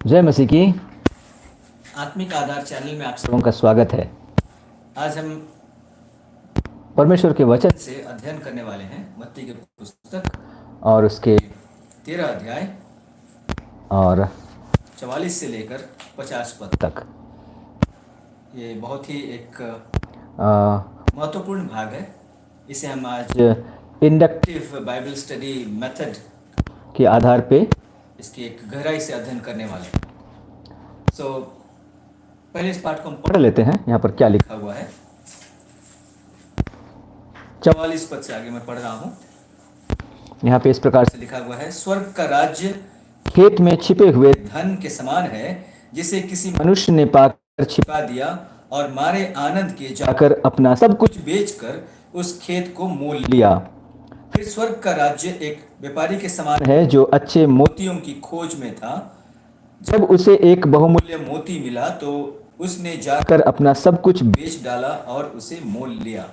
जय मसीह की। आत्मिक आधार चैनल में आप सबों का स्वागत है। आज हम परमेश्वर के वचन से अध्ययन करने वाले हैं मत्ती की पुस्तक और उसके 13 अध्याय और 44 से लेकर 50 पद तक ये बहुत ही एक आ, महत्वपूर्ण भाग है। इसे हम आज इंडक्टिव बाइबल स्टडी मेथड के आधार पे इसकी एक गहराई से अध्ययन करने वाले हैं। पहले इस पाठ को हम पढ़ लेते हैं। यहाँ पर क्या लिखा हुआ है। 44 पद से आगे मैं पढ़ रहा हूँ। यहाँ पे इस प्रकार से लिखा हुआ है, स्वर्ग का राज्य खेत में छिपे हुए धन के समान है, जिसे किसी मनुष्य ने पाकर छिपा दिया और मारे आनंद के जाकर अपना सब कुछ बेचकर उस खेत को मोल लिया। फिर स्वर्ग का राज्य एक व्यापारी के समान है जो अच्छे मोतियों की खोज में था। जब उसे एक बहुमूल्य मोती मिला तो उसने जाकर कर अपना सब कुछ बेच डाला और उसे मोल लिया।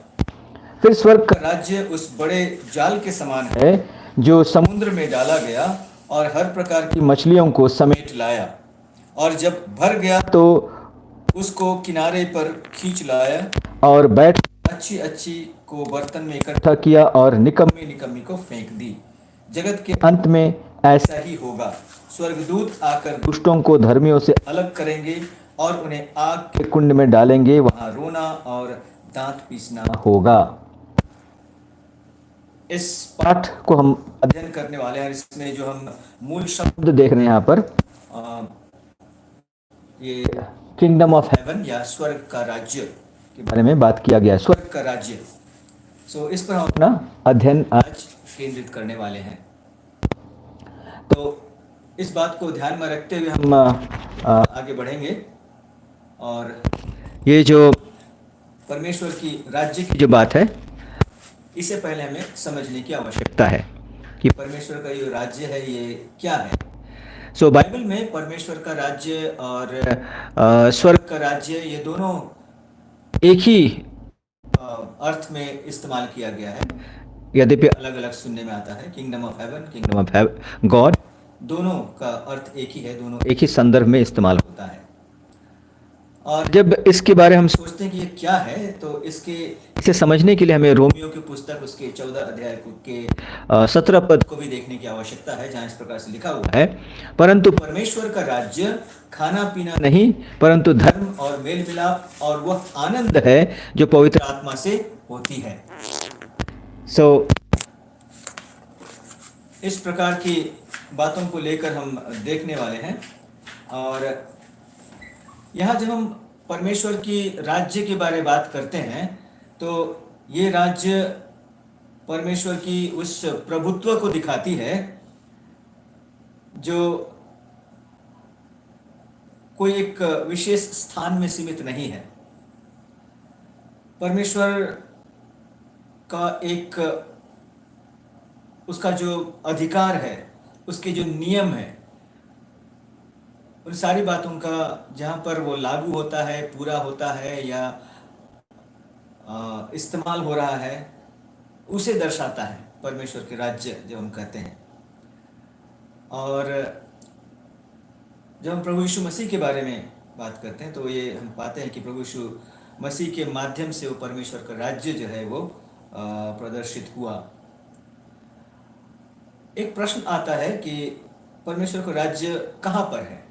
फिर स्वर्ग का राज्य उस बड़े जाल के समान है जो समुद्र में डाला गया और हर प्रकार की मछलियों को समेट लाया, और जब भर गया तो उसको किनारे पर खींच लाया और बैठ अच्छी अच्छी को बर्तन में इकट्ठा किया और निकम्मी निकम्मी को फेंक दी। जगत के अंत में ऐसा ही होगा। स्वर्गदूत आकर दुष्टों को धर्मियों से अलग करेंगे और उन्हें आग के कुंड में डालेंगे, वहां रोना और दांत पीसना होगा। इस पाठ को हम अध्ययन करने वाले हैं। इसमें जो हम मूल शब्द देख रहे हैं यहाँ पर ये किंगडम ऑफ हेवन या स्वर्ग का राज्य के बारे में बात किया गया है। स्वर्ग का राज्य। इस पर हम अपना अध्ययन आज केंद्रित करने वाले हैं। तो इस बात को ध्यान में रखते हुए हम आगे बढ़ेंगे और ये जो परमेश्वर की राज्य की जो बात है इसे पहले हमें समझने की आवश्यकता है कि परमेश्वर का ये राज्य है, ये क्या है। बाइबल में परमेश्वर का राज्य और स्वर्ग का राज्य ये दोनों एक ही अर्थ में इस्तेमाल किया गया है। यद्यपि अलग अलग सुनने में आता है। Kingdom of haven, kingdom of God, दोनों का अर्थ एक ही है, दोनों एक ही संदर्भ में इस्तेमाल होता है। और जब इसके बारे हम सोचते हैं कि ये क्या है, तो इसे समझने के लिए हमें रोमियो की पुस्तक उसके 14 अध्याय के 17 पद को भी देखने की आवश्यकता है, जहाँ इस प्रकार से लिखा हुआ है, परंतु परमेश्वर का राज्य खाना पीना नहीं परंतु धर्म और मेल मिलाप और वह आनंद है जो पवित्र आत्मा से होती है। इस प्रकार की बातों को लेकर हम देखने वाले हैं। और यहाँ जब हम परमेश्वर की राज्य के बारे में बात करते हैं तो ये राज्य परमेश्वर की उस प्रभुत्व को दिखाती है जो कोई एक विशेष स्थान में सीमित नहीं है। परमेश्वर का एक उसका जो अधिकार है, उसके जो नियम है, उन सारी बातों का जहाँ पर वो लागू होता है, पूरा होता है या इस्तेमाल हो रहा है, उसे दर्शाता है परमेश्वर के राज्य जब हम कहते हैं। और जब हम प्रभु यीशु मसीह के बारे में बात करते हैं तो ये हम पाते हैं कि प्रभु यीशु मसीह के माध्यम से वो परमेश्वर का राज्य जो है वो प्रदर्शित हुआ। एक प्रश्न आता है कि परमेश्वर का राज्य कहाँ पर है,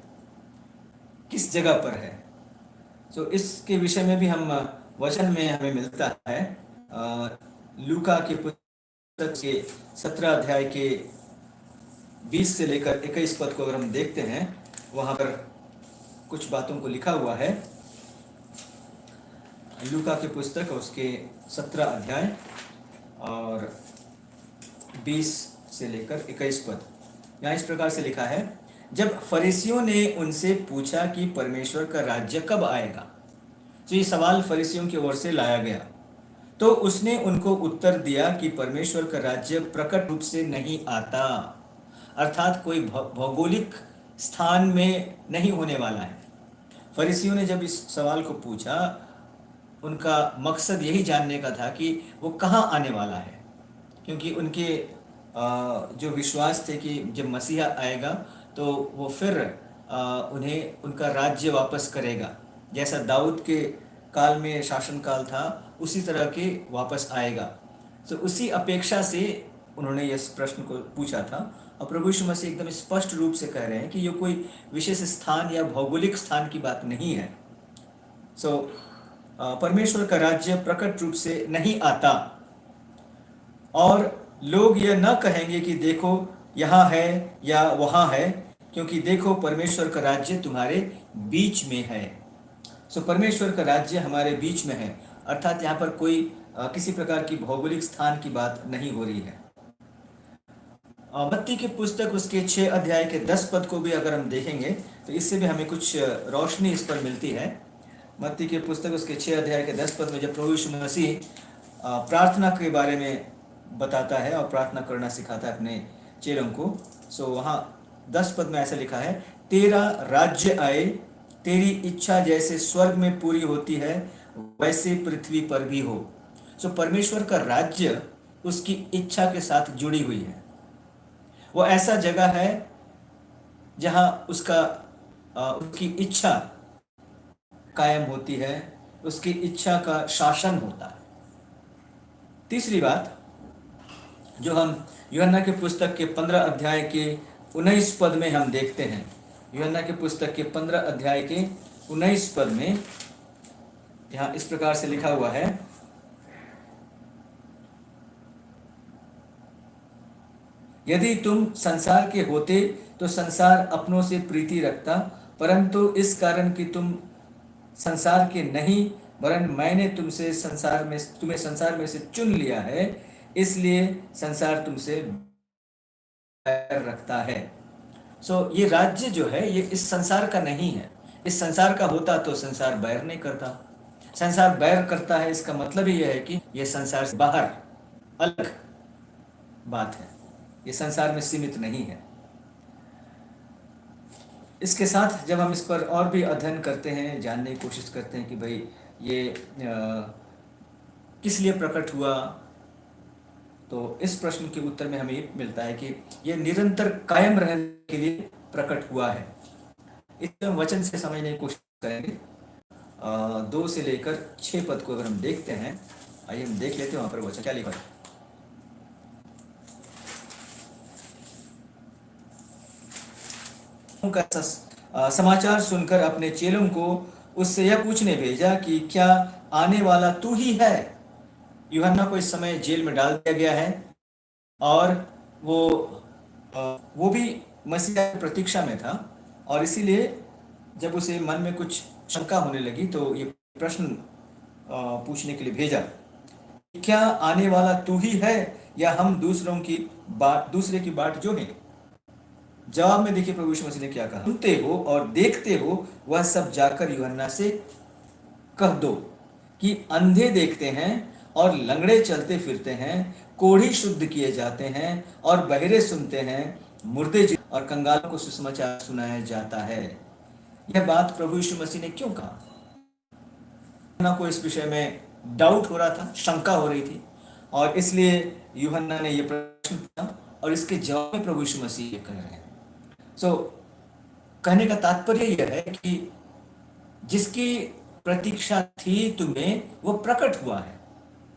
किस जगह पर है। इसके विषय में भी हम वचन में हमें मिलता है। लूका की पुस्तक के 17 अध्याय के 20 से लेकर 21 पद को अगर हम देखते हैं, वहाँ पर कुछ बातों को लिखा हुआ है। लूका की पुस्तक उसके 17 अध्याय और 20 से लेकर 21 पद, यहाँ इस प्रकार से लिखा है, जब फरीसियों ने उनसे पूछा कि परमेश्वर का राज्य कब आएगा, तो ये सवाल फरीसियों की ओर से लाया गया, तो उसने उनको उत्तर दिया कि परमेश्वर का राज्य प्रकट रूप से नहीं आता, अर्थात कोई भौगोलिक स्थान में नहीं होने वाला है। फरीसियों ने जब इस सवाल को पूछा, उनका मकसद यही जानने का था कि वो कहाँ आने वाला है, क्योंकि उनके जो विश्वास थे कि जब मसीहा आएगा तो वो फिर उन्हें उनका राज्य वापस करेगा, जैसा दाऊद के काल में शासन काल था उसी तरह के वापस आएगा। तो उसी अपेक्षा से उन्होंने इस प्रश्न को पूछा था और प्रभु यीशु मसीह एकदम स्पष्ट रूप से कह रहे हैं कि ये कोई विशेष स्थान या भौगोलिक स्थान की बात नहीं है। परमेश्वर का राज्य प्रकट रूप से नहीं आता और लोग यह न कहेंगे कि देखो यहाँ है या वहाँ है, क्योंकि देखो परमेश्वर का राज्य तुम्हारे बीच में है। परमेश्वर का राज्य हमारे बीच में है, अर्थात यहाँ पर कोई किसी प्रकार की भौगोलिक स्थान की बात नहीं हो रही है। मत्ती की पुस्तक उसके 6 अध्याय के 10 पद को भी अगर हम देखेंगे तो इससे भी हमें कुछ रोशनी इस पर मिलती है। मत्ती की पुस्तक उसके 6 अध्याय के 10 पद में जब प्रभु यीशु मसीह प्रार्थना के बारे में बताता है और प्रार्थना करना सिखाता है अपने चेलों को, वहाँ 10 पद में ऐसा लिखा है, तेरा राज्य आए, तेरी इच्छा जैसे स्वर्ग में पूरी होती है वैसे पृथ्वी पर भी हो। परमेश्वर का राज्य उसकी इच्छा के साथ जुड़ी हुई है। वो ऐसा जगह है जहाँ उसकी इच्छा कायम होती है, उसकी इच्छा का शासन होता है। तीसरी बात जो हम यूहन्ना के पुस्तक के 15 अध्याय के 19 पद में हम देखते हैं, यूहन्ना के पुस्तक के 15 अध्याय के 19 पद में यहाँ इस प्रकार से लिखा हुआ है, यदि तुम संसार के होते तो संसार अपनों से प्रीति रखता, परंतु इस कारण कि तुम संसार के नहीं वरन मैंने तुम्हें संसार में से चुन लिया है, इसलिए संसार तुमसे बैर रखता है। ये राज्य जो है ये इस संसार का नहीं है। इस संसार का होता तो संसार बैर नहीं करता। संसार बैर करता है, इसका मतलब ही यह है कि ये संसार से बाहर अलग बात है, ये संसार में सीमित नहीं है। इसके साथ जब हम इस पर और भी अध्ययन करते हैं, जानने की कोशिश करते हैं कि भाई ये किस लिए प्रकट हुआ, तो इस प्रश्न के उत्तर में हमें ये मिलता है कि ये निरंतर कायम रहने के लिए प्रकट हुआ है। इस वचन से समझने की कोशिश करेंगे। 2 से लेकर 6 पद को अगर हम देखते हैं, आइए हम देख लेते हैं वहां पर वचन क्या लिखा है। का समाचार सुनकर अपने चेलों को उससे यह पूछने भेजा कि क्या आने वाला तू ही है। यूहन्ना को इस समय जेल में डाल दिया गया है और वो भी मसीह की प्रतीक्षा में था, और इसीलिए जब उसे मन में कुछ शंका होने लगी तो ये प्रश्न पूछने के लिए भेजा, क्या आने वाला तू ही है या हम दूसरे की बाट जो है। जवाब में देखिए प्रभु यीशु मसीह ने क्या कहा, सुनते हो और देखते हो वह सब जाकर यूहन्ना से कह दो कि अंधे देखते हैं और लंगड़े चलते फिरते हैं, कोढ़ी शुद्ध किए जाते हैं और बहरे सुनते हैं, मुर्दे और कंगालों को सुसमाचार सुनाया जाता है। यह बात प्रभु यीशु मसीह ने क्यों कहा? यूहन्ना को इस विषय में डाउट हो रहा था, शंका हो रही थी, और इसलिए यूहन्ना ने यह प्रश्न पूछा और इसके जवाब में प्रभु यीशु मसीह ये कह रहे हैं। कहने का तात्पर्य यह है कि जिसकी प्रतीक्षा थी तुम्हें वो प्रकट हुआ है,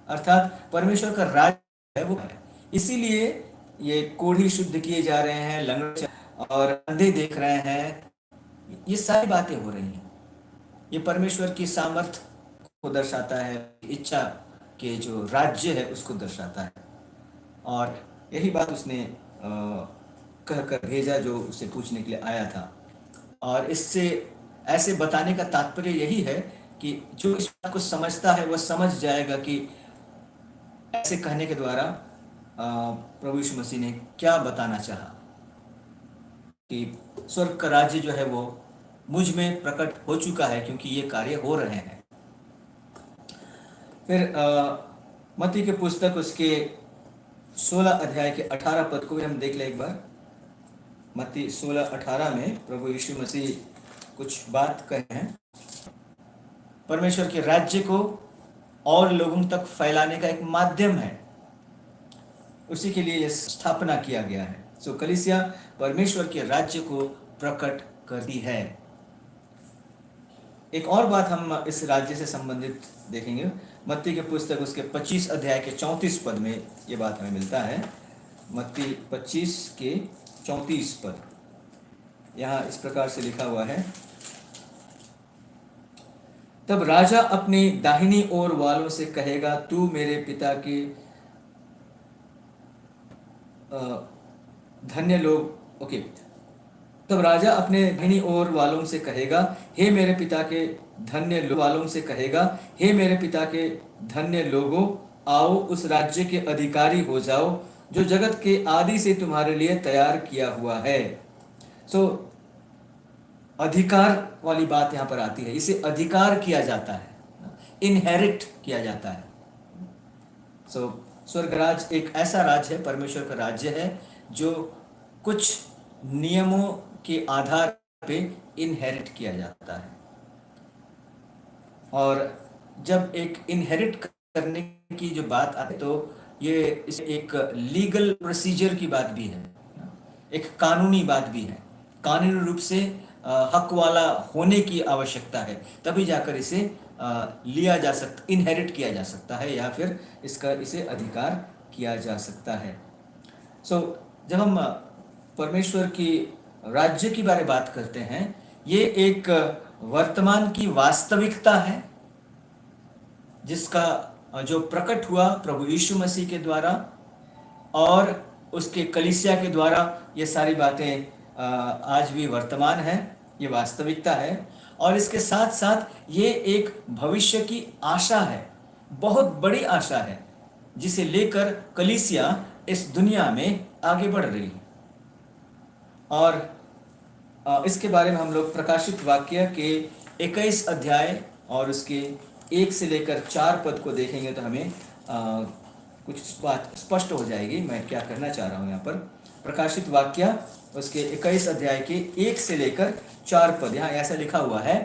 अर्थात परमेश्वर का राज्य है वो है। इसीलिए ये कोढ़ी शुद्ध किए जा रहे हैं, लंगड़े और अंधे देख रहे हैं, ये सारी बातें हो रही हैं। ये परमेश्वर की सामर्थ्य को दर्शाता है, इच्छा के जो राज्य है उसको दर्शाता है, और यही बात उसने कहकर भेजा जो उसे पूछने के लिए आया था। और इससे ऐसे बताने का तात्पर्य यही है कि जो इस बात को समझता है वह समझ जाएगा कि ऐसे कहने के द्वारा प्रभु यीशु मसीह ने क्या बताना चाहा, कि स्वर्ग का राज्य जो है वो मुझ में प्रकट हो चुका है क्योंकि ये कार्य हो रहे हैं। फिर मत्ती के पुस्तक उसके 16 अध्याय के 18 पद को भी हम देख लें एक बार। मत्ती 16:18 में प्रभु यीशु मसीह कुछ बात कहे हैं, परमेश्वर के राज्य को और लोगों तक फैलाने का एक माध्यम है, उसी के लिए यह स्थापना किया गया है। कलीसिया परमेश्वर के राज्य को प्रकट करती है। एक और बात हम इस राज्य से संबंधित देखेंगे, मत्ती के पुस्तक उसके 25 अध्याय के 34 पद में ये बात हमें मिलता है। मत्ती 25 के 34 पद, यहाँ इस प्रकार से लिखा हुआ है, तब राजा अपनी दाहिनी ओर वालों से कहेगा, तू मेरे पिता के धन्य लोग, ओके, तब राजा अपने दाहिनी ओर वालों से कहेगा, हे मेरे पिता के धन्य वालों से कहेगा, हे मेरे पिता के धन्य लोगों, आओ उस राज्य के अधिकारी हो जाओ जो जगत के आदि से तुम्हारे लिए तैयार किया हुआ है। सो अधिकार वाली बात यहाँ पर आती है, इसे अधिकार किया जाता है, इनहेरिट किया जाता है। सो स्वर्गराज एक ऐसा राज्य है, परमेश्वर का राज्य है, जो कुछ नियमों के आधार पे इनहेरिट किया जाता है। और जब एक इनहेरिट करने की जो बात आती है, तो ये एक लीगल प्रोसीजर की बात भी है, एक कानूनी बात भी है, कानूनी रूप से हक वाला होने की आवश्यकता है, तभी जाकर इसे लिया जा सकता, इनहेरिट किया जा सकता है, या फिर इसे अधिकार किया जा सकता है। सो जब हम परमेश्वर की राज्य की बारे बात करते हैं, ये एक वर्तमान की वास्तविकता है, जिसका जो प्रकट हुआ प्रभु यीशु मसीह के द्वारा और उसके कलीसिया के द्वारा, ये सारी बातें आज भी वर्तमान है, ये वास्तविकता है। और इसके साथ साथ ये एक भविष्य की आशा है, बहुत बड़ी आशा है, जिसे लेकर कलीसिया इस दुनिया में आगे बढ़ रही है। और इसके बारे में हम लोग प्रकाशित वाक्य के 21 अध्याय और उसके 1 से लेकर 4 पद को देखेंगे तो हमें कुछ बात स्पष्ट हो जाएगी, मैं क्या करना चाह रहा हूँ यहाँ पर। प्रकाशित वाक्य उसके 21 अध्याय के 1 से लेकर 4 पद, यहाँ ऐसा लिखा हुआ है,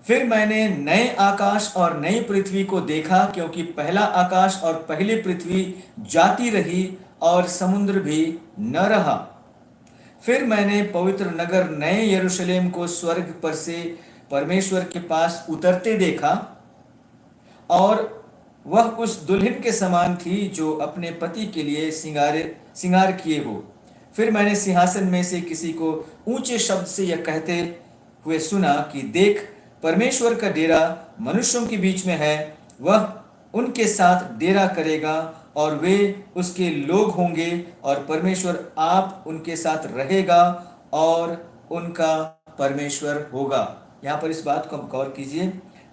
फिर मैंने नए आकाश और नई पृथ्वी को देखा, क्योंकि पहला आकाश और पहली पृथ्वी जाती रही और समुद्र भी न रहा। फिर मैंने पवित्र नगर नए यरूशलेम को स्वर्ग पर से परमेश्वर के पास उतरते देखा, और वह उस दुल्हन के समान थी जो अपने पति के लिए सिंगार किए हो। फिर मैंने सिंहासन में से किसी को ऊंचे शब्द से यह कहते हुए सुना कि देख, परमेश्वर का डेरा मनुष्यों के बीच में है, वह उनके साथ डेरा करेगा और वे उसके लोग होंगे, और परमेश्वर आप उनके साथ रहेगा और उनका परमेश्वर होगा। यहाँ पर इस बात को गौर कीजिए,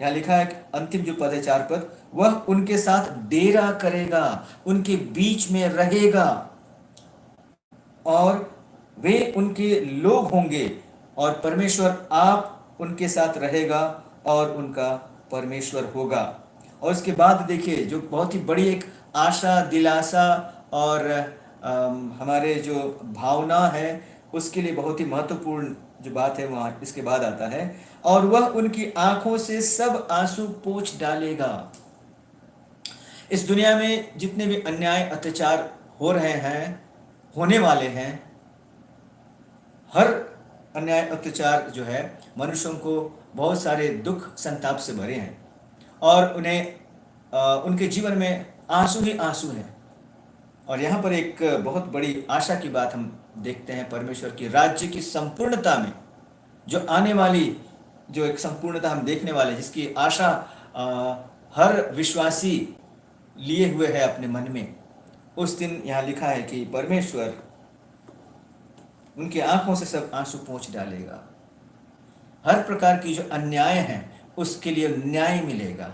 यहाँ लिखा है, अंतिम जो पद है 4 पद, वह उनके साथ डेरा करेगा, उनके बीच में रहेगा, और वे उनके लोग होंगे, और परमेश्वर आप उनके साथ रहेगा और उनका परमेश्वर होगा। और उसके बाद देखिए, जो बहुत ही बड़ी एक आशा, दिलासा और हमारे जो भावना है, उसके लिए बहुत ही महत्वपूर्ण जो बात है वहाँ इसके बाद आता है, और वह उनकी आंखों से सब आंसू पोंछ डालेगा। इस दुनिया में जितने भी अन्याय अत्याचार हो रहे हैं, होने वाले हैं, हर अन्याय अत्याचार जो है मनुष्यों को बहुत सारे दुख संताप से भरे हैं, और उन्हें उनके जीवन में आंसू ही आंसू हैं। और यहाँ पर एक बहुत बड़ी आशा की बात हम देखते हैं, परमेश्वर की राज्य की संपूर्णता में जो आने वाली, जो एक संपूर्णता हम देखने वाले, जिसकी आशा हर विश्वासी लिए हुए है अपने मन में। उस दिन यहाँ लिखा है कि परमेश्वर उनकी आंखों से सब आंसू पोंछ डालेगा। हर प्रकार की जो अन्याय है उसके लिए न्याय मिलेगा,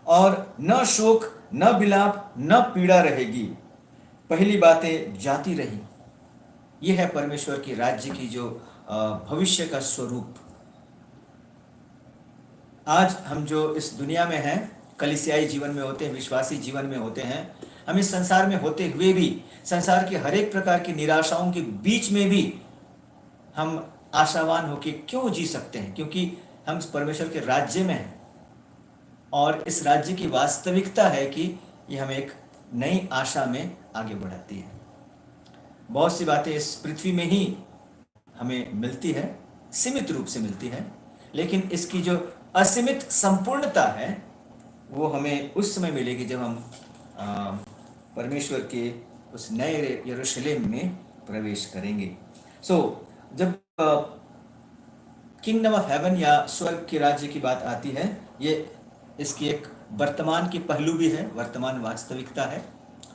और न शोक, न विलाप, न पीड़ा रहेगी, पहली बातें जाती रही। यह है परमेश्वर की राज्य की जो भविष्य का स्वरूप। आज हम जो इस दुनिया में हैं, कलीसियाई जीवन में होते हैं, विश्वासी जीवन में होते हैं, हम इस संसार में होते हुए भी संसार की हर एक प्रकार की निराशाओं के बीच में भी हम आशावान होकर क्यों जी सकते हैं? क्योंकि हम परमेश्वर के राज्य में हैं, और इस राज्य की वास्तविकता है कि ये हमें एक नई आशा में आगे बढ़ाती है। बहुत सी बातें इस पृथ्वी में ही हमें मिलती है, सीमित रूप से मिलती है, लेकिन इसकी जो असीमित संपूर्णता है वो हमें उस समय मिलेगी जब हम परमेश्वर के उस नए यरूशलेम में प्रवेश करेंगे। जब किंगडम ऑफ हेवन या स्वर्ग के राज्य की बात आती है, ये इसकी एक वर्तमान की पहलू भी है, वर्तमान वास्तविकता है।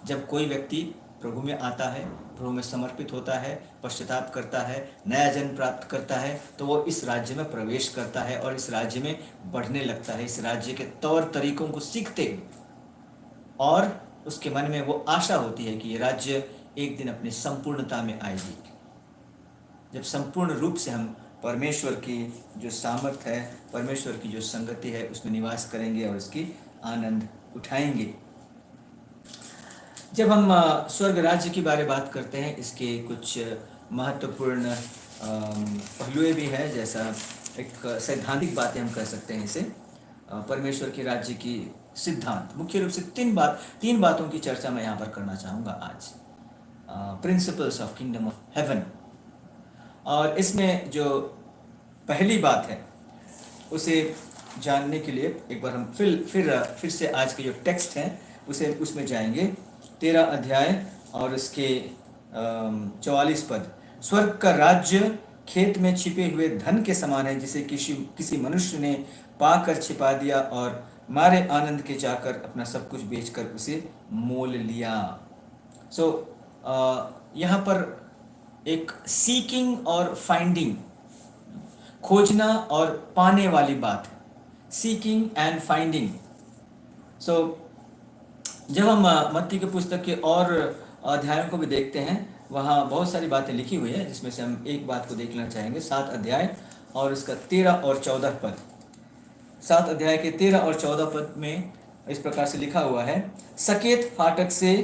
जब कोई व्यक्ति प्रभु में आता है, प्रभु में समर्पित होता है, पश्चाताप करता है, नया जन्म प्राप्त करता है, तो वो इस राज्य में प्रवेश करता है और इस राज्य में बढ़ने लगता है, इस राज्य के तौर तरीकों को सीखते हैं और उसके मन में वो आशा होती है कि ये राज्य एक दिन अपनी संपूर्णता में आएगी, जब संपूर्ण रूप से हम परमेश्वर की जो सामर्थ्य है, परमेश्वर की जो संगति है, उसमें निवास करेंगे और इसकी आनंद उठाएंगे। जब हम स्वर्ग राज्य की बारे बात करते हैं, इसके कुछ महत्वपूर्ण पहलुएं भी हैं, जैसा एक सैद्धांतिक बातें हम कर सकते हैं इसे। परमेश्वर के राज्य की सिद्धांत, मुख्य रूप से तीन बातों की चर्चा मैं यहाँ पर करना चाहूँगा आज। Principles of kingdom of haven. और इसमें जो पहली बात है उसे जानने के लिए एक बार हम फिर से आज के जो टेक्स्ट हैं उसमें जाएंगे। 13 अध्याय और उसके 44 पद। स्वर्ग का राज्य खेत में छिपे हुए धन के समान है, जिसे किसी मनुष्य ने पाकर छिपा दिया और मारे आनंद के जाकर अपना सब कुछ बेचकर उसे मोल लिया। यहाँ पर एक सीकिंग और फाइंडिंग, खोजना और पाने वाली बात है, सीकिंग एंड फाइंडिंग। जब हम मत्ती के पुस्तक के और अध्यायों को भी देखते हैं, वहाँ बहुत सारी बातें लिखी हुई है, जिसमें से हम एक बात को देख लेना चाहेंगे। 7 अध्याय और इसका 13 और 14 पद। 7 अध्याय के 13 और 14 पद में इस प्रकार से लिखा हुआ है, सकेत फाटक से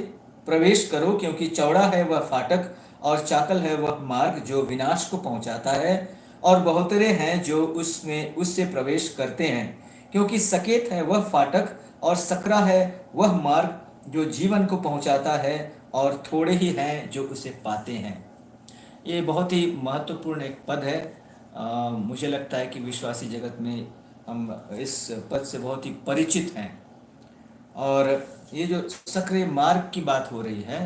प्रवेश करो, क्योंकि चौड़ा है वह फाटक और चाकल है वह मार्ग जो विनाश को पहुंचाता है, और बहुतरे हैं जो उससे प्रवेश करते हैं। क्योंकि सकेत है वह फाटक और सकरा है वह मार्ग जो जीवन को पहुंचाता है, और थोड़े ही हैं जो उसे पाते हैं। ये बहुत ही महत्वपूर्ण एक पद है। मुझे लगता है कि विश्वासी जगत में हम इस पद से बहुत ही परिचित हैं। और ये जो सकरे मार्ग की बात हो रही है,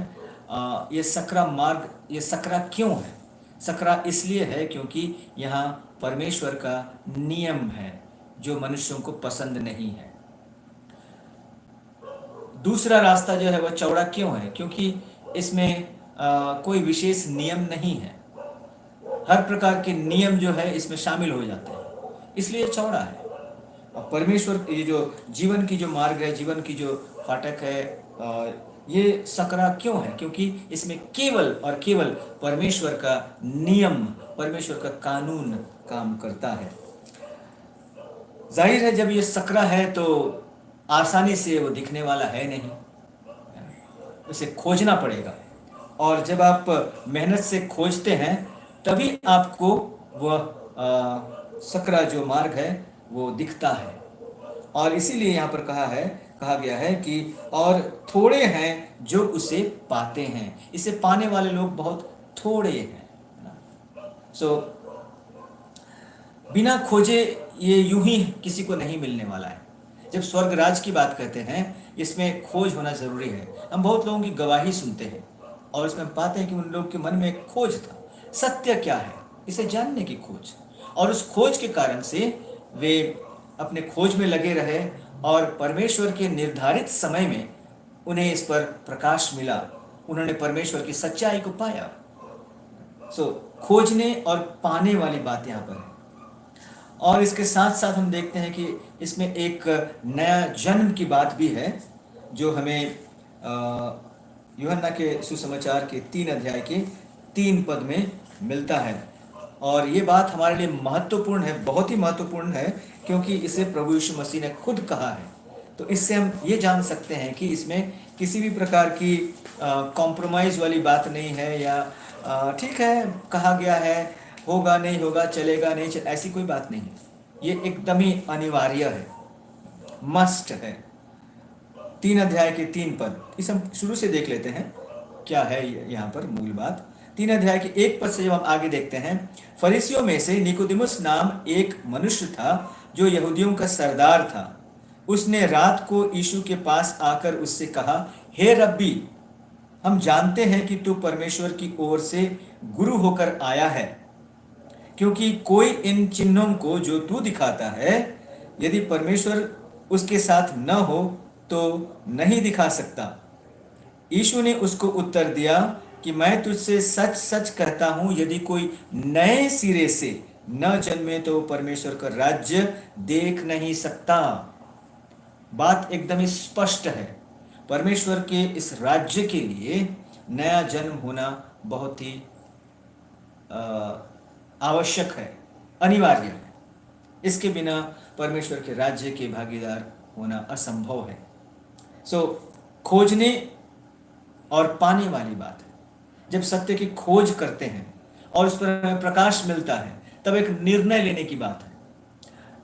ये सकरा मार्ग, ये सकरा क्यों है? सकरा इसलिए है क्योंकि यहाँ परमेश्वर का नियम है जो मनुष्यों को पसंद नहीं है। दूसरा रास्ता जो है वह चौड़ा क्यों है? क्योंकि इसमें कोई विशेष नियम नहीं है, हर प्रकार के नियम जो है इसमें शामिल हो जाते हैं, इसलिए चौड़ा है। और परमेश्वर, ये जो जीवन की जो मार्ग है, जीवन की जो फाटक है, ये सकरा क्यों है? क्योंकि इसमें केवल और केवल परमेश्वर का नियम, परमेश्वर का कानून काम करता है। जाहिर है जब ये सकरा है तो आसानी से वो दिखने वाला है नहीं, उसे खोजना पड़ेगा। और जब आप मेहनत से खोजते हैं तभी आपको वह सकरा जो मार्ग है वो दिखता है। और इसीलिए यहाँ पर कहा गया है कि और थोड़े हैं जो उसे पाते हैं। इसे पाने वाले लोग बहुत थोड़े हैं। बिना खोजे ये यूं ही किसी को नहीं मिलने वाला है। जब स्वर्ग राज की बात करते हैं, इसमें खोज होना जरूरी है। हम बहुत लोगों की गवाही सुनते हैं और इसमें पाते हैं कि उन लोग के मन में एक खोज था। सत्य क्या है, इसे जानने की खोज, और उस खोज के कारण से वे अपने खोज में लगे रहे और परमेश्वर के निर्धारित समय में उन्हें इस पर प्रकाश मिला। उन्होंने परमेश्वर की सच्चाई को पाया। खोजने और पाने वाली बात यहाँ पर है। और इसके साथ साथ हम देखते हैं कि इसमें एक नया जन्म की बात भी है, जो हमें यूहन्ना के सुसमाचार के 3 अध्याय के 3 पद में मिलता है। और ये बात हमारे लिए महत्वपूर्ण है, बहुत ही महत्वपूर्ण है, क्योंकि इसे प्रभु यीशु मसीह ने खुद कहा है। तो इससे हम ये जान सकते हैं कि इसमें किसी भी प्रकार की कॉम्प्रोमाइज़ वाली बात नहीं है, या ठीक है कहा गया है, होगा नहीं होगा, चलेगा नहीं चलेगा, ऐसी कोई बात नहीं है। ये एकदम ही अनिवार्य है, मस्ट है। 3 अध्याय के 3 पद, इस हम शुरू से देख लेते हैं क्या है यहाँ पर मूल बात। 3 अध्याय के 1 पद से जब हम आगे देखते हैं, फरीसियों में से निकोदेमुस नाम एक मनुष्य था जो यहूदियों का सरदार था। उसने रात को यीशु के पास आकर उससे कहा, हे रब्बी, हम जानते हैं कि तू परमेश्वर की ओर से गुरु होकर आया है, क्योंकि कोई इन चिन्हों को जो तू दिखाता है, यदि परमेश्वर उसके साथ न हो तो नहीं दिखा सकता। यीशु ने उसको उत्तर दिया कि मैं तुझसे सच सच कहता हूं, यदि कोई नए सिरे से न जन्मे तो परमेश्वर का राज्य देख नहीं सकता। बात एकदम स्पष्ट है। परमेश्वर के इस राज्य के लिए नया जन्म होना बहुत ही आवश्यक है, अनिवार्य है। इसके बिना परमेश्वर के राज्य के भागीदार होना असंभव है। खोजने और पाने वाली बात है। जब सत्य की खोज करते हैं और उस पर हमें प्रकाश मिलता है, तब एक निर्णय लेने की बात है,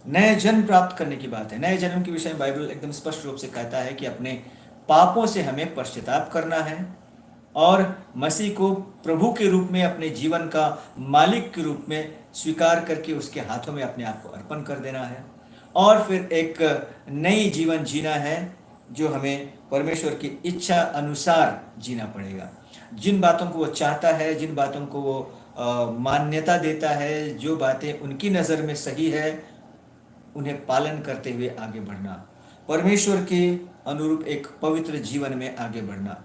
नए जन्म प्राप्त करने की बात है। नए जन्म के विषय में बाइबल एकदम स्पष्ट रूप से कहता है कि अपने पापों से हमें पश्चाताप करना है और मसीह को प्रभु के रूप में, अपने जीवन का मालिक के रूप में स्वीकार करके उसके हाथों में अपने आप को अर्पण कर देना है, और फिर एक नई जीवन जीना है जो हमें परमेश्वर की इच्छा अनुसार जीना पड़ेगा। जिन बातों को वो चाहता है, जिन बातों को वो मान्यता देता है, जो बातें उनकी नज़र में सही है, उन्हें पालन करते हुए आगे बढ़ना, परमेश्वर के अनुरूप एक पवित्र जीवन में आगे बढ़ना।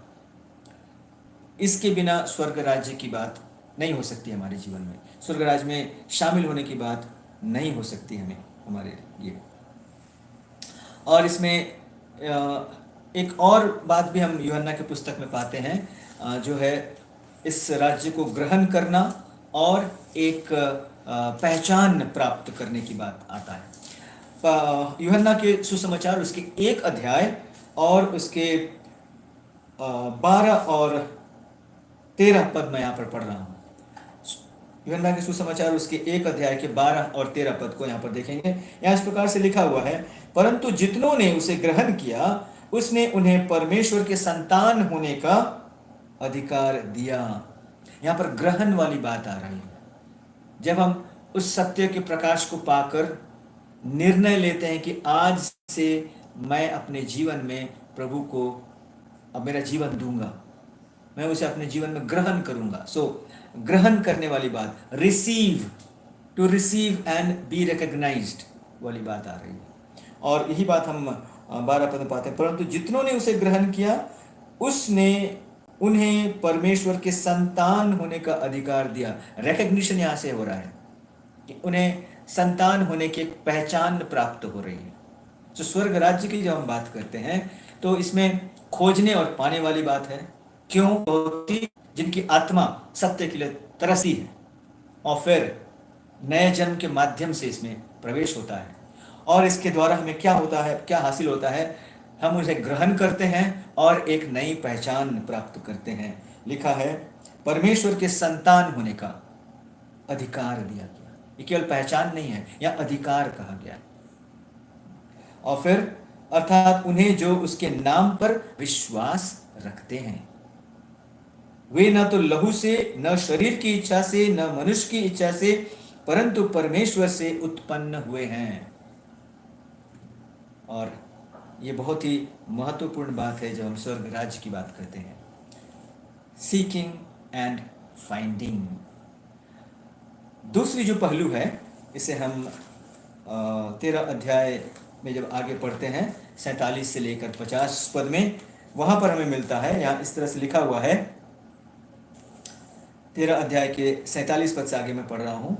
इसके बिना स्वर्ग राज्य की बात नहीं हो सकती हमारे जीवन में। स्वर्ग राज्य में शामिल होने की बात नहीं हो सकती हमारे लिए। और इसमें एक और बात भी हम यूहन्ना की पुस्तक में पाते हैं, जो है इस राज्य को ग्रहण करना और एक पहचान प्राप्त करने की बात आता है। यूहन्ना के सुसमाचार उसके 1 अध्याय और उसके 12 और 13 पद मैं यहाँ पर पढ़ रहा हूँ। यूहन्ना के सुसमाचार उसके 1 अध्याय के 12 और 13 पद को यहाँ पर देखेंगे। यहाँ इस प्रकार से लिखा हुआ है, परंतु जितनों ने उसे ग्रहण किया, उसने उन्हें परमेश्वर के संतान होने का अधिकार दिया। यहाँ पर ग्रहण वाली बात आ रही है। जब हम उस सत्य के प्रकाश को पाकर निर्णय लेते हैं कि आज से मैं अपने जीवन में प्रभु को अब मेरा जीवन दूंगा, मैं उसे अपने जीवन में ग्रहण करूंगा। ग्रहण करने वाली बात, receive, to receive and be recognized वाली बात आ रही है। और यही बात हम 12 पद में पाते हैं, परंतु जितनों ने उसे ग्रहण किया, उसने उन्हें परमेश्वर के संतान होने का अधिकार दिया। रिकग्निशन यहाँ से हो रहा है कि उन्हें संतान होने की एक पहचान प्राप्त हो रही है। तो स्वर्ग राज्य की जब हम बात करते हैं तो इसमें खोजने और पाने वाली बात है। क्यों? होती जिनकी आत्मा सत्य के लिए तरसी है, और फिर नए जन्म के माध्यम से इसमें प्रवेश होता है। और इसके द्वारा हमें क्या होता है, क्या हासिल होता है? हम उसे ग्रहण करते हैं और एक नई पहचान प्राप्त करते हैं। लिखा है, परमेश्वर के संतान होने का अधिकार दिया गया। ये केवल पहचान नहीं है, यह अधिकार कहा गया। और फिर अर्थात उन्हें जो उसके नाम पर विश्वास रखते हैं, वे न तो लहू से, न शरीर की इच्छा से, न मनुष्य की इच्छा से, परंतु परमेश्वर से उत्पन्न हुए हैं। और ये बहुत ही महत्वपूर्ण बात है जब हम स्वर्ग राज्य की बात करते हैं। Seeking and finding. दूसरी जो पहलू है, इसे हम 13 अध्याय में जब आगे पढ़ते हैं 47 से लेकर 50 पद में, वहां पर हमें मिलता है। यहाँ इस तरह से लिखा हुआ है, 13 अध्याय के 47 पद से आगे मैं पढ़ रहा हूं।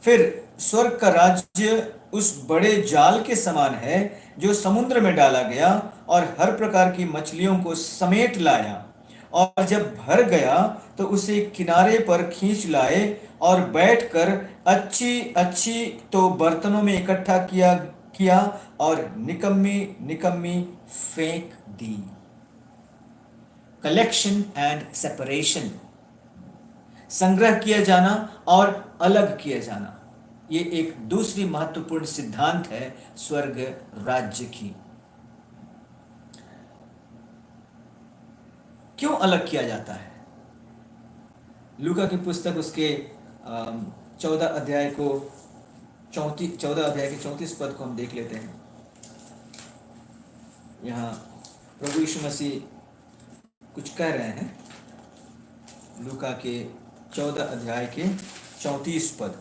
फिर स्वर्ग का राज्य उस बड़े जाल के समान है जो समुद्र में डाला गया और हर प्रकार की मछलियों को समेट लाया, और जब भर गया तो उसे किनारे पर खींच लाए और बैठकर अच्छी अच्छी तो बर्तनों में इकट्ठा किया और निकम्मी निकम्मी फेंक दी। कलेक्शन एंड सेपरेशन, संग्रह किया जाना और अलग किया जाना, ये एक दूसरी महत्वपूर्ण सिद्धांत है स्वर्ग राज्य की। क्यों अलग किया जाता है? लूका की पुस्तक उसके 14 अध्याय को 14 अध्याय के 34 पद को हम देख लेते हैं। यहाँ प्रभु यीशु मसीह कुछ कह रहे हैं। लूका के 14 अध्याय के 34 पद,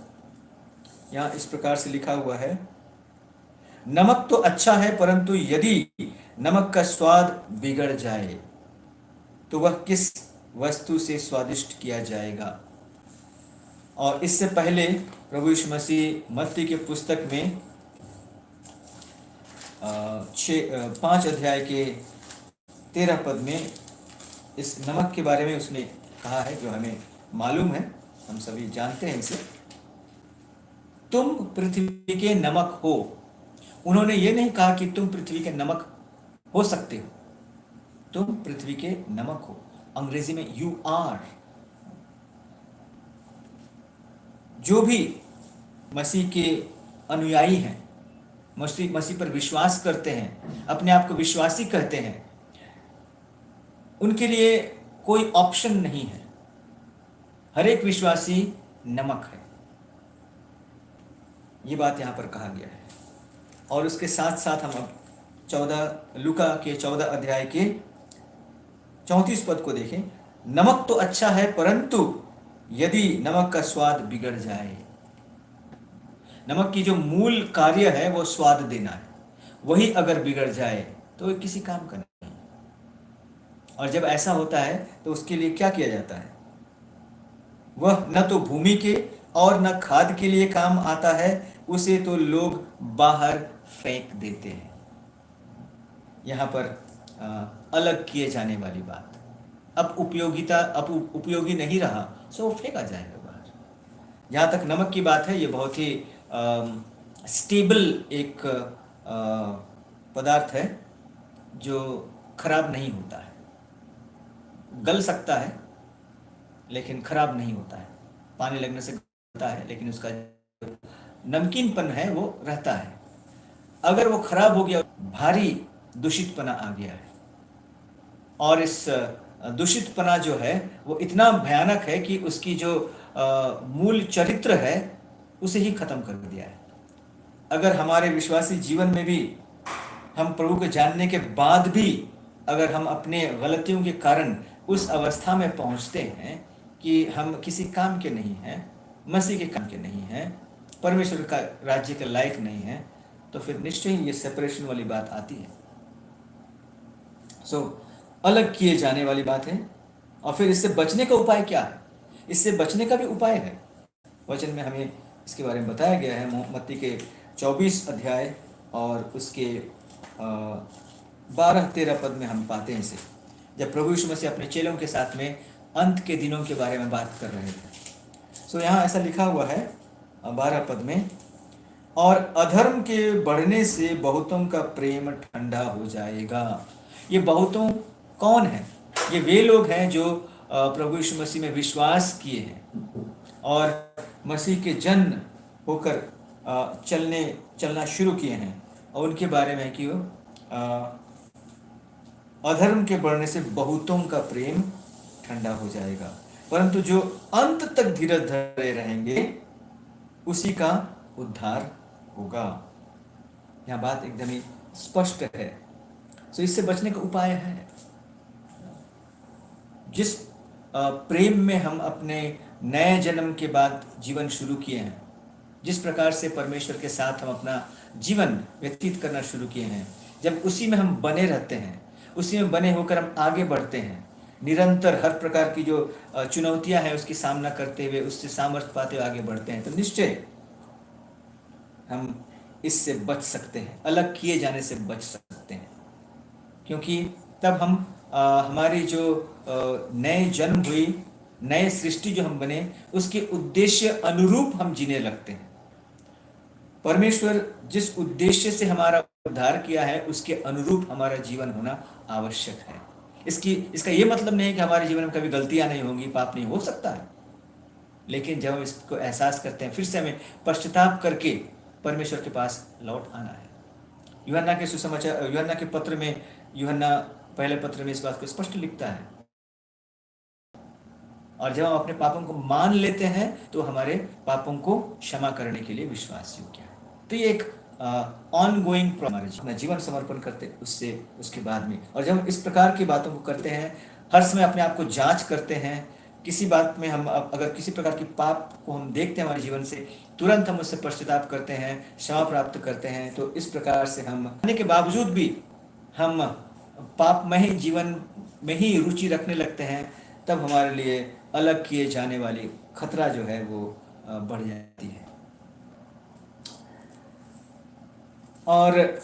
यहाँ इस प्रकार से लिखा हुआ है, नमक तो अच्छा है, परंतु यदि नमक का स्वाद बिगड़ जाए तो वह किस वस्तु से स्वादिष्ट किया जाएगा। और इससे पहले प्रभु यीशु मसीह मत्ती के पुस्तक में 5 अध्याय के 13 पद में इस नमक के बारे में उसने कहा है, जो हमें मालूम है, हम सभी जानते हैं इसे। तुम पृथ्वी के नमक हो। उन्होंने ये नहीं कहा कि तुम पृथ्वी के नमक हो सकते हो, तुम पृथ्वी के नमक हो। अंग्रेजी में यू आर। जो भी मसीह के अनुयायी हैं, मसीह पर विश्वास करते हैं, अपने आप को विश्वासी कहते हैं, उनके लिए कोई ऑप्शन नहीं है। हर एक विश्वासी नमक है। ये बात यहां पर कहा गया है। और उसके साथ साथ हम अब लूका के 14 अध्याय के 34 पद को देखें। नमक तो अच्छा है, परंतु यदि नमक का स्वाद बिगड़ जाए। नमक की जो मूल कार्य है वो स्वाद देना है, वही अगर बिगड़ जाए तो किसी काम का नहीं। और जब ऐसा होता है तो उसके लिए क्या किया जाता है? वह न तो भूमि के और न खाद के लिए काम आता है, उसे तो लोग बाहर फेंक देते हैं। यहाँ पर अलग किए जाने वाली बात, अब उपयोगी नहीं रहा, सो वो फेंका जाएगा बाहर। जहाँ तक नमक की बात है, ये बहुत ही स्टेबल एक पदार्थ है जो खराब नहीं होता है। गल सकता है लेकिन खराब नहीं होता है। पानी लगने से गलता है, लेकिन उसका नमकीनपन है वो रहता है। अगर वो खराब हो गया, भारी दूषितपना आ गया है, और इस दूषितपना जो है वो इतना भयानक है कि उसकी जो मूल चरित्र है उसे ही खत्म कर दिया है। अगर हमारे विश्वासी जीवन में भी हम प्रभु को जानने के बाद भी अगर हम अपने गलतियों के कारण उस अवस्था में पहुंचते हैं कि हम किसी काम के नहीं हैं, मसीह के काम के नहीं हैं, परमेश्वर का राज्य के लायक नहीं हैं, तो फिर निश्चय ही ये सेपरेशन वाली बात आती है। अलग किए जाने वाली बात है। और फिर इससे बचने का उपाय क्या है? इससे बचने का भी उपाय है। वचन में हमें इसके बारे में बताया गया है। मत्ती के 24 अध्याय और उसके 12-13 पद में हम पाते हैं इसे, जब प्रभु यीशु मसीह अपने चेलों के साथ में अंत के दिनों के बारे में बात कर रहे थे। यहाँ ऐसा लिखा हुआ है 12 पद में, और अधर्म के बढ़ने से बहुतों का प्रेम ठंडा हो जाएगा। ये बहुतों कौन है? ये वे लोग हैं जो प्रभु यीशु मसीह में विश्वास किए हैं और मसीह के जन होकर चलना शुरू किए हैं। और उनके बारे में कि अधर्म के बढ़ने से बहुतों का प्रेम ठंडा हो जाएगा, परंतु जो अंत तक धीरज धरे रहेंगे उसी का उद्धार होगा। यह बात एकदम ही स्पष्ट है। इससे बचने का उपाय है। जिस प्रेम में हम अपने नए जन्म के बाद जीवन शुरू किए हैं, जिस प्रकार से परमेश्वर के साथ हम अपना जीवन व्यतीत करना शुरू किए हैं, जब उसी में हम बने रहते हैं, उसी में बने होकर हम आगे बढ़ते हैं, निरंतर हर प्रकार की जो चुनौतियां हैं उसकी सामना करते हुए, उससे सामर्थ्य पाते हुए आगे बढ़ते हैं, तो निश्चय हम इससे बच सकते हैं, अलग किए जाने से बच सकते हैं। क्योंकि तब हम हमारी जो नए जन्म हुई, नए सृष्टि जो हम बने, उसके उद्देश्य अनुरूप हम जीने लगते हैं। परमेश्वर जिस उद्देश्य से हमारा उद्धार किया है उसके अनुरूप हमारा जीवन होना आवश्यक है। इसका ये मतलब नहीं है कि हमारे जीवन में कभी गलतियां नहीं होंगी, पाप नहीं हो सकता है, लेकिन जब हम इसको एहसास करते हैं, फिर से हमें पश्चाताप करके परमेश्वर के पास लौट आना है। यूहन्ना के पत्र में, यूहन्ना पहले पत्र में इस बात को स्पष्ट लिखता है और जब हम अपने पापों को मान लेते हैं तो हमारे पापों को क्षमा करने के लिए विश्वास योग्य है। तो ये एक ऑन गोइंग हमारे अपना जीवन समर्पण करते उससे उसके बाद में, और जब हम इस प्रकार की बातों को करते हैं, हर समय अपने आप को जांच करते हैं, किसी बात में हम अगर किसी प्रकार की पाप को हम देखते हैं हमारे जीवन से, तुरंत हम उससे पश्चाताप करते हैं, क्षमा प्राप्त करते हैं। तो इस प्रकार से हम करने के बावजूद भी हम पाप में ही जीवन में ही रुचि रखने लगते हैं, तब हमारे लिए अलग किए जाने वाली खतरा जो है वो बढ़ जाती है। और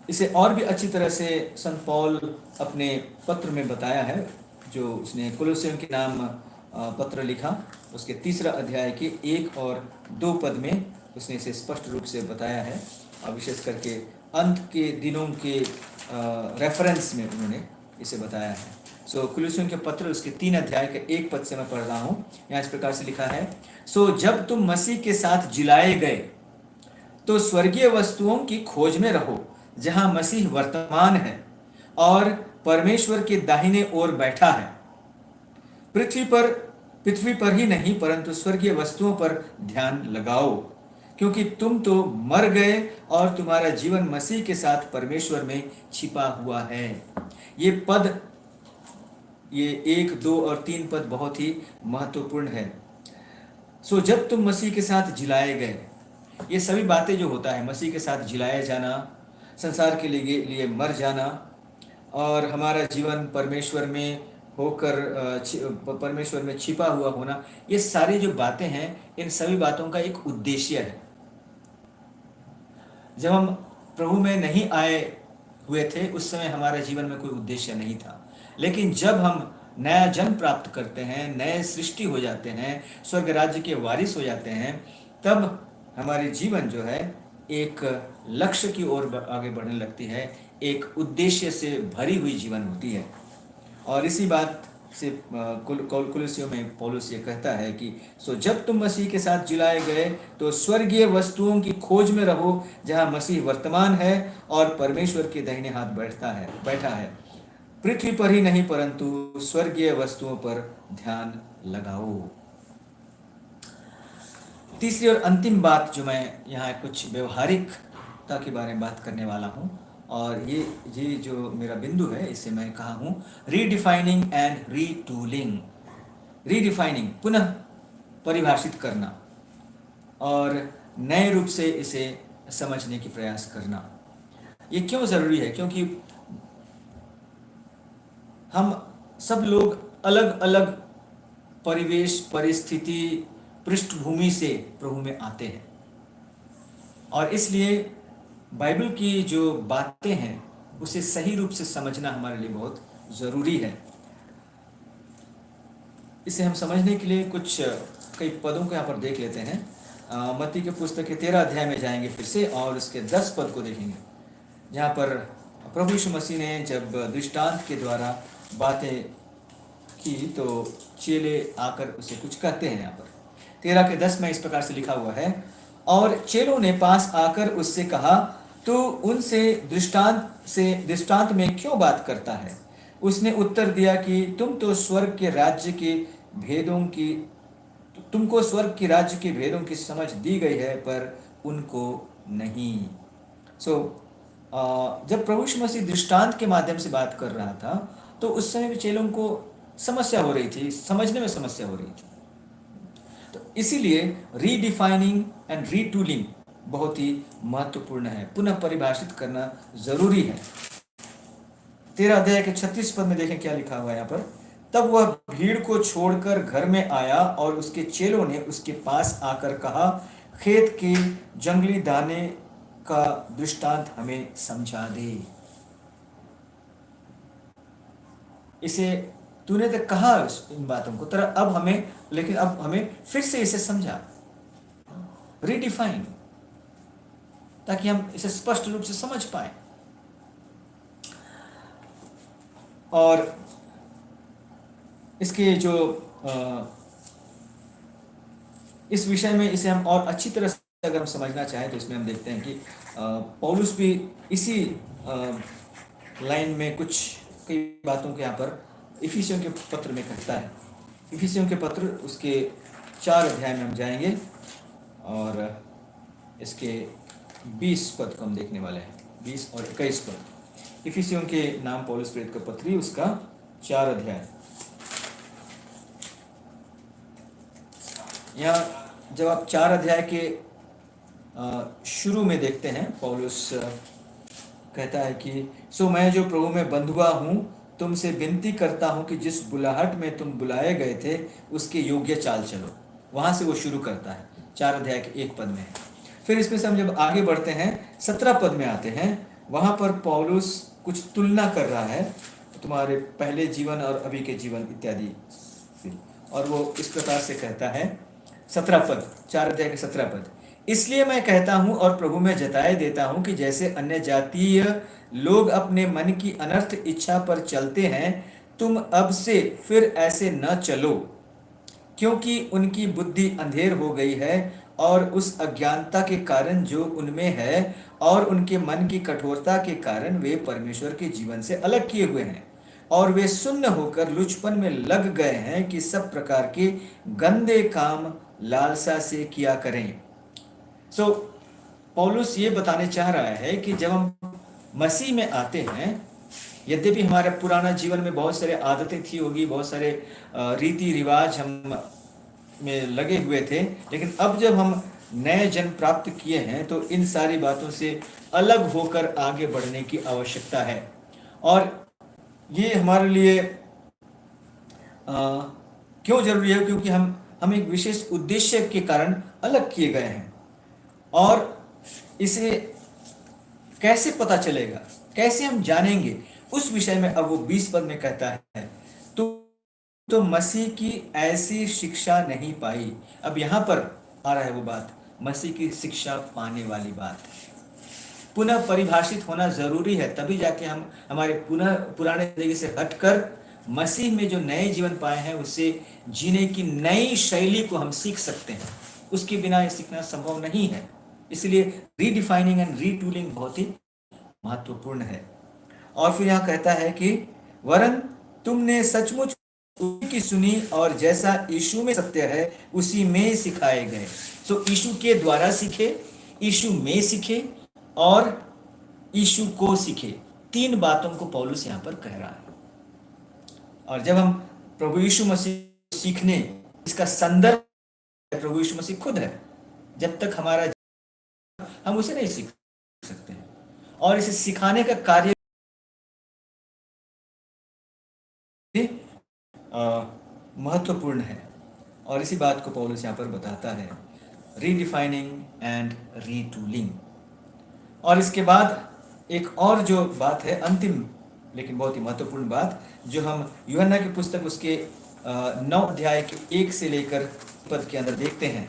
इसे और भी अच्छी तरह से संत पौल अपने पत्र में बताया है, जो उसने कुलोसियों के नाम पत्र लिखा, उसके 3 अध्याय के 1 और 2 पद में उसने इसे स्पष्ट रूप से बताया है, और विशेष करके अंत के दिनों के रेफरेंस में उन्होंने इसे बताया है। सो कुलोसियों के पत्र उसके 3 अध्याय के 1 पद से मैं पढ़ रहा हूँ। यहाँ इस प्रकार से लिखा है, सो जब तुम मसीह के साथ जिलाए गए तो स्वर्गीय वस्तुओं की खोज में रहो, जहां मसीह वर्तमान है और परमेश्वर के दाहिने ओर बैठा है। पृथ्वी पर ही नहीं परंतु स्वर्गीय वस्तुओं पर ध्यान लगाओ, क्योंकि तुम तो मर गए और तुम्हारा जीवन मसीह के साथ परमेश्वर में छिपा हुआ है। ये पद, ये 1, 2 और 3 पद बहुत ही महत्वपूर्ण है। सो जब तुम मसीह के साथ जिलाए गए, ये सभी बातें जो होता है, मसीह के साथ जिलाया जाना, संसार के लिए मर जाना, और हमारा जीवन परमेश्वर में होकर परमेश्वर में छिपा हुआ होना, ये सारी जो बातें हैं, इन सभी बातों का एक उद्देश्य है। जब हम प्रभु में नहीं आए हुए थे, उस समय हमारे जीवन में कोई उद्देश्य नहीं था, लेकिन जब हम नया जन्म प्राप्त करते हैं, नए सृष्टि हो जाते हैं, स्वर्ग राज्य के वारिस हो जाते हैं, तब हमारे जीवन जो है एक लक्ष्य की ओर आगे बढ़ने लगती है, एक उद्देश्य से भरी हुई जीवन होती है। और इसी बात से कुलोसियों में पौलुस ये कहता है कि सो जब तुम मसीह के साथ जिलाए गए तो स्वर्गीय वस्तुओं की खोज में रहो, जहां मसीह वर्तमान है और परमेश्वर के दाहिने हाथ बैठा है। पृथ्वी पर ही नहीं परंतु स्वर्गीय वस्तुओं पर ध्यान लगाओ। तीसरी और अंतिम बात जो मैं यहाँ कुछ व्यवहारिकता के बारे में बात करने वाला हूँ, और ये जो मेरा बिंदु है, इसे मैं कहा हूँ रीडिफाइनिंग एंड रीटूलिंग। रीडिफाइनिंग, पुनः परिभाषित करना, और नए रूप से इसे समझने की प्रयास करना। ये क्यों ज़रूरी है? क्योंकि हम सब लोग अलग अलग परिवेश, परिस्थिति, पृष्ठभूमि से प्रभु में आते हैं, और इसलिए बाइबल की जो बातें हैं उसे सही रूप से समझना हमारे लिए बहुत ज़रूरी है। इसे हम समझने के लिए कुछ कई पदों को यहाँ पर देख लेते हैं। मत्ती के पुस्तक के 13 अध्याय में जाएंगे फिर से, और उसके 10 पद को देखेंगे, जहाँ पर प्रभु यीशु मसीह ने जब दृष्टांत के द्वारा बातें की तो चेले आकर उसे कुछ कहते हैं। यहाँ पर 13 के 10 में इस प्रकार से लिखा हुआ है, और चेलों ने पास आकर उससे कहा, तू उनसे दृष्टांत में क्यों बात करता है? उसने उत्तर दिया कि तुमको स्वर्ग के राज्य के भेदों की समझ दी गई है, पर उनको नहीं। जब प्रभु यीशु मसीह दृष्टांत के माध्यम से बात कर रहा था, तो उस समय भी चेलों को समस्या हो रही थी, समझने में समस्या हो रही थी। तो इसीलिए रीडिफाइनिंग एंड रीटूलिंग बहुत ही महत्वपूर्ण है, पुनः परिभाषित करना जरूरी है। 13 अध्याय के 36 पद में देखें क्या लिखा हुआ है यहाँ पर। तब वह भीड़ को छोड़कर घर में आया, और उसके चेलों ने उसके पास आकर कहा, खेत के जंगली दाने का दृष्टांत हमें समझा दे। इसे तूने तो कहा इन बातों को, तरह अब हमें फिर से इसे समझा, रीडिफाइन, ताकि हम इसे स्पष्ट रूप से समझ पाए। और इसके जो इस विषय में इसे हम और अच्छी तरह से अगर हम समझना चाहें, तो इसमें हम देखते हैं कि पौलुस भी इसी लाइन में कुछ कई बातों के यहाँ पर इफिसियों के पत्र में कहता है। इफिसियों के पत्र उसके 4 अध्याय में हम जाएंगे और इसके 20 पद को हम देखने वाले हैं, 20 और 21 पद। इफिसियों के नाम पौलुस प्रेरित का पत्री उसका 4 अध्याय। यहाँ जब आप 4 अध्याय के शुरू में देखते हैं, पौलुस कहता है कि सो मैं जो प्रभु में बंधुआ हूँ तुमसे विनती करता हूँ कि जिस बुलाहट में तुम बुलाए गए थे उसके योग्य चाल चलो। वहाँ से वो शुरू करता है, 4 अध्याय के 1 पद में। फिर इसमें से हम जब आगे बढ़ते हैं 17 पद में आते हैं, वहाँ पर पौलुस कुछ तुलना कर रहा है तुम्हारे पहले जीवन और अभी के जीवन इत्यादि से। और वो इस प्रकार से कहता है, 17 पद, 4 अध्याय के 17 पद। इसलिए मैं कहता हूँ और प्रभु में जताए देता हूँ कि जैसे अन्य जातीय लोग अपने मन की अनर्थ इच्छा पर चलते हैं, तुम अब से फिर ऐसे न चलो, क्योंकि उनकी बुद्धि अंधेर हो गई है और उस अज्ञानता के कारण जो उनमें है और उनके मन की कठोरता के कारण वे परमेश्वर के जीवन से अलग किए हुए हैं और वे सुन्न होकर लुचपन में लग गए हैं कि सब प्रकार के गंदे काम लालसा से किया करें। पौलुस ये बताने चाह रहा है कि जब हम मसीह में आते हैं, यद्यपि हमारे पुराना जीवन में बहुत सारे आदतें थी होगी, बहुत सारे रीति रिवाज हम में लगे हुए थे, लेकिन अब जब हम नए जन्म प्राप्त किए हैं तो इन सारी बातों से अलग होकर आगे बढ़ने की आवश्यकता है। और ये हमारे लिए क्यों जरूरी है? क्योंकि हम एक विशेष उद्देश्य के कारण अलग किए गए हैं। और इसे कैसे पता चलेगा, कैसे हम जानेंगे, उस विषय में अब वो 20 पद में कहता है, तो मसीह की ऐसी शिक्षा नहीं पाई। अब यहाँ पर आ रहा है वो बात, मसीह की शिक्षा पाने वाली बात। पुनः परिभाषित होना जरूरी है, तभी जाके हम हमारे पुराने जिंदगी से हटकर मसीह में जो नए जीवन पाए हैं उससे जीने की नई शैली को हम सीख सकते हैं। उसके बिना ये सीखना संभव नहीं है। इसलिए रीडिफाइनिंग एंड रीटूलिंग बहुत ही महत्वपूर्ण है। और फिर यहाँ कहता है कि वरन तुमने सचमुच की सुनी और जैसा यीशु में सत्य है उसी में सिखाए गए। यीशु के द्वारा सीखे, यीशु में सीखे और यीशु को सीखे। 3 बातों को पौलुस यहाँ पर कह रहा है। और जब हम प्रभु यीशु मसीह सीखने, इसका संदर्भ प्रभु यीशु मसीह खुद है। जब तक हमारा हम उसे नहीं सीख सकते हैं, और इसे सिखाने का कार्य महत्वपूर्ण है। और इसी बात को पौलुस यहाँ पर बताता है, रीडिफाइनिंग एंड रीटूलिंग। और इसके बाद एक और जो बात है, अंतिम लेकिन बहुत ही महत्वपूर्ण बात, जो हम यूहन्ना की पुस्तक उसके 9 अध्याय के 1 से लेकर पद के अंदर देखते हैं।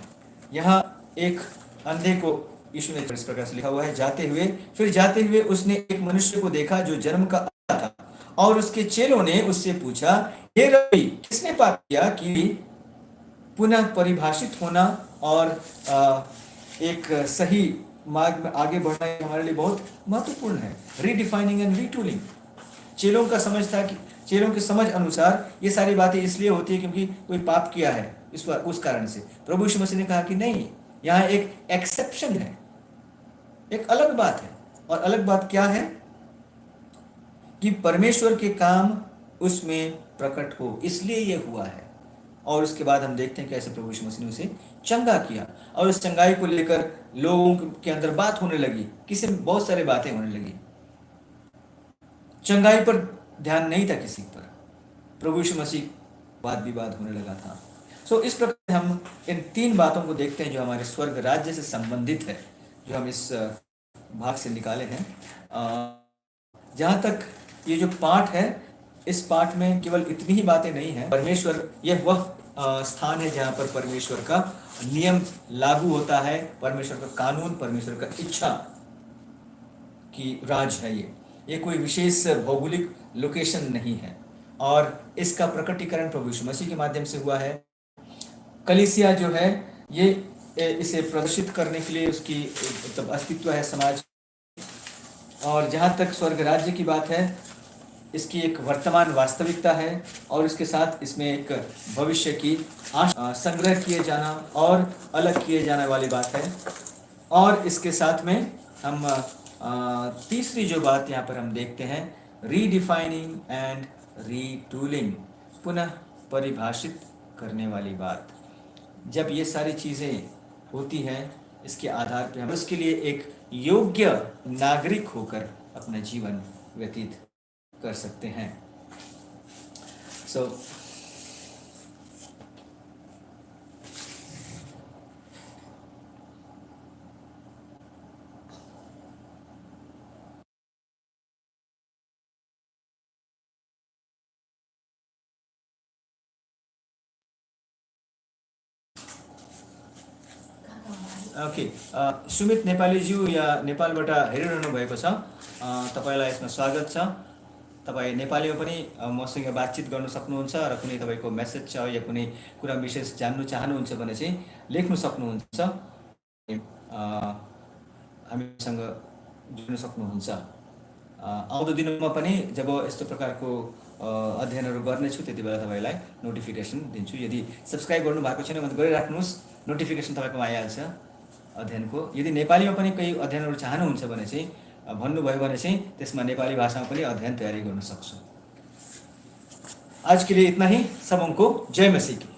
यहाँ एक अंधे को यीशु ने इस प्रकार से लिखा हुआ है, जाते हुए उसने एक मनुष्य को देखा जो जन्म का अंधा था, और उसके चेलों ने उससे पूछा, हे रब्बी, किसने पाप किया कि पुनः परिभाषित होना और एक सही मार्ग में आगे बढ़ना हमारे लिए बहुत महत्वपूर्ण है। Redefining and retooling. चेलों का समझ था कि चेलों की समझ अनुसार ये सारी बातें इसलिए होती है क्योंकि कोई पाप किया है, उस कारण से। प्रभु यीशु मसीह ने कहा कि नहीं, यहाँ एक एक्सेप्शन है, एक अलग बात है। और अलग बात क्या है? कि परमेश्वर के काम उसमें प्रकट हो, इसलिए ये हुआ है। और उसके बाद हम देखते हैं कैसे प्रभु यीशु मसीह ने उसे चंगा किया, और उस चंगाई को लेकर लोगों के अंदर बात होने लगी, किसी बहुत सारी बातें होने लगी। चंगाई पर ध्यान नहीं था किसी पर, प्रभु यीशु मसीह वाद विवाद होने लगा था। इस प्रकार हम इन 3 बातों को देखते हैं जो हमारे स्वर्ग राज्य से संबंधित है, जो हम इस भाग से निकाले हैं। जहाँ तक ये जो पाठ है, इस पाठ में केवल इतनी ही बातें नहीं है। परमेश्वर, यह वह स्थान है जहाँ पर परमेश्वर का नियम लागू होता है, परमेश्वर का कानून, परमेश्वर का इच्छा की राज है। ये कोई विशेष भौगोलिक लोकेशन नहीं है, और इसका प्रकटीकरण प्रभु यीशु मसीह के माध्यम से हुआ है। कलीसिया जो है, ये इसे प्रदर्शित करने के लिए उसकी मतलब अस्तित्व है समाज। और जहाँ तक स्वर्ग राज्य की बात है, इसकी एक वर्तमान वास्तविकता है और इसके साथ इसमें एक भविष्य की संग्रह किए जाना और अलग किए जाने वाली बात है। और इसके साथ में हम तीसरी जो बात यहाँ पर हम देखते हैं, रीडिफाइनिंग एंड रीटूलिंग, पुनः परिभाषित करने वाली बात। जब ये सारी चीज़ें होती हैं, इसके आधार पर हम उसके लिए एक योग्य नागरिक होकर अपना जीवन व्यतीत कर सकते हैं। ओके, सुमित नेपालीज्यू या नेपालबाट हेरिरहनु भएको छ, तपाईँलाई यसमा स्वागत छ। तपाईँ नेपालीमा पनि मसँग बातचित गर्न सक्नुहुन्छ र कुनै तपाईँको मेसेज छ या कुनै कुरा विशेष जान्नु चाहनुहुन्छ भने चाहिँ लेख्न सक्नुहुन्छ, हामीसँग जुड्न सक्नुहुन्छ। आउँदो दिनमा पनि जब यस्तो प्रकारको अध्ययनहरू गर्नेछु त्यति बेला तपाईँलाई नोटिफिकेसन दिन्छु। यदि सब्सक्राइब गर्नु भएको छैन भने गरिराख्नुहोस्, नोटिफिकेसन तपाईँकोमा आइहाल्छ अध्ययनको। यदि नेपालीमा पनि केही अध्ययनहरू चाहनुहुन्छ भने चाहिँ भन्नुभयो भने चाहिँ त्यसमा नेपाली भाषामा पनि अध्ययन तयारी गर्न सक्छु। आज के लिए इतना ही। सबको जय मसीह की।